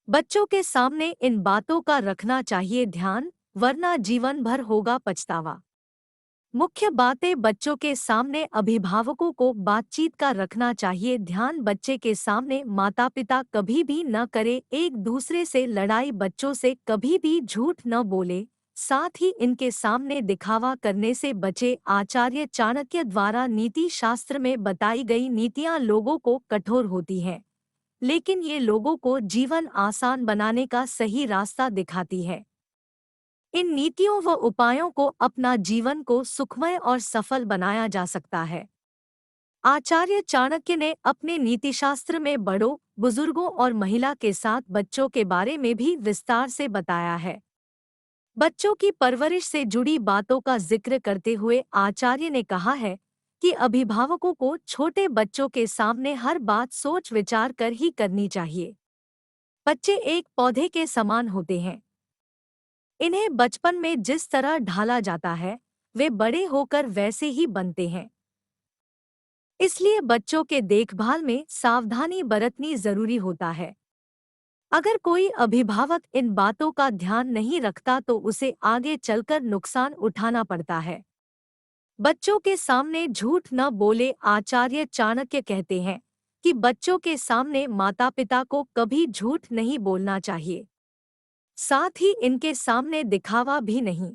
बच्चों के सामने इन बातों का रखना चाहिए ध्यान, वरना जीवन भर होगा पछतावा। मुख्य बातें बच्चों के सामने अभिभावकों को बातचीत का रखना चाहिए ध्यान। बच्चे के सामने माता पिता कभी भी न करे एक दूसरे से लड़ाई, बच्चों से कभी भी झूठ न बोले, साथ ही इनके सामने दिखावा करने से बचे। आचार्य चाणक्य द्वारा नीति शास्त्र में बताई गई नीतियां लोगों को कठोर होती हैं, लेकिन ये लोगों को जीवन आसान बनाने का सही रास्ता दिखाती है। इन नीतियों व उपायों को अपना जीवन को सुखमय और सफल बनाया जा सकता है। आचार्य चाणक्य ने अपने नीतिशास्त्र में बड़ों, बुजुर्गों और महिला के साथ बच्चों के बारे में भी विस्तार से बताया है। बच्चों की परवरिश से जुड़ी बातों का जिक्र करते हुए आचार्य ने कहा है कि अभिभावकों को छोटे बच्चों के सामने हर बात सोच विचार कर ही करनी चाहिए। बच्चे एक पौधे के समान होते हैं। इन्हें बचपन में जिस तरह ढाला जाता है, वे बड़े होकर वैसे ही बनते हैं। इसलिए बच्चों के देखभाल में सावधानी बरतनी जरूरी होता है। अगर कोई अभिभावक इन बातों का ध्यान नहीं रखता तो उसे आगे चलकर नुकसान उठाना पड़ता है। बच्चों के सामने झूठ न बोले। आचार्य चाणक्य कहते हैं कि बच्चों के सामने माता पिता को कभी झूठ नहीं बोलना चाहिए, साथ ही इनके सामने दिखावा भी नहीं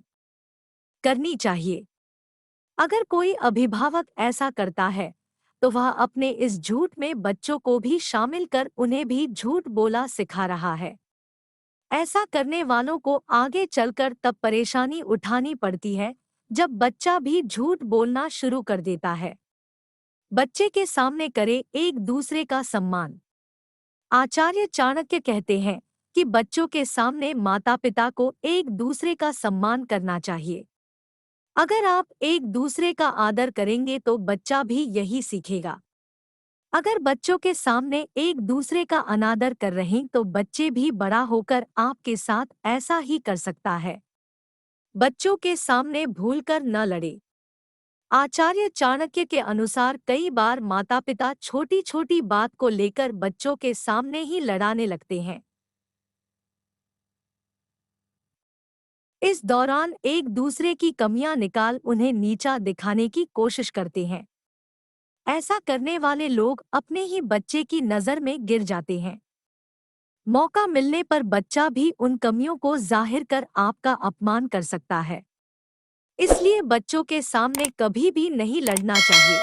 करनी चाहिए। अगर कोई अभिभावक ऐसा करता है तो वह अपने इस झूठ में बच्चों को भी शामिल कर उन्हें भी झूठ बोला सिखा रहा है। ऐसा करने वालों को आगे चलकर तब परेशानी उठानी पड़ती है जब बच्चा भी झूठ बोलना शुरू कर देता है। बच्चे के सामने करे एक दूसरे का सम्मान। आचार्य चाणक्य कहते हैं कि बच्चों के सामने माता पिता को एक दूसरे का सम्मान करना चाहिए। अगर आप एक दूसरे का आदर करेंगे तो बच्चा भी यही सीखेगा। अगर बच्चों के सामने एक दूसरे का अनादर कर रहे हैं तो बच्चे भी बड़ा होकर आपके साथ ऐसा ही कर सकता है। बच्चों के सामने भूलकर न लड़े। आचार्य चाणक्य के अनुसार कई बार माता पिता छोटी छोटी बात को लेकर बच्चों के सामने ही लड़ाने लगते हैं। इस दौरान एक दूसरे की कमियां निकाल उन्हें नीचा दिखाने की कोशिश करते हैं। ऐसा करने वाले लोग अपने ही बच्चे की नज़र में गिर जाते हैं। मौका मिलने पर बच्चा भी उन कमियों को जाहिर कर आपका अपमान कर सकता है। इसलिए बच्चों के सामने कभी भी नहीं लड़ना चाहिए।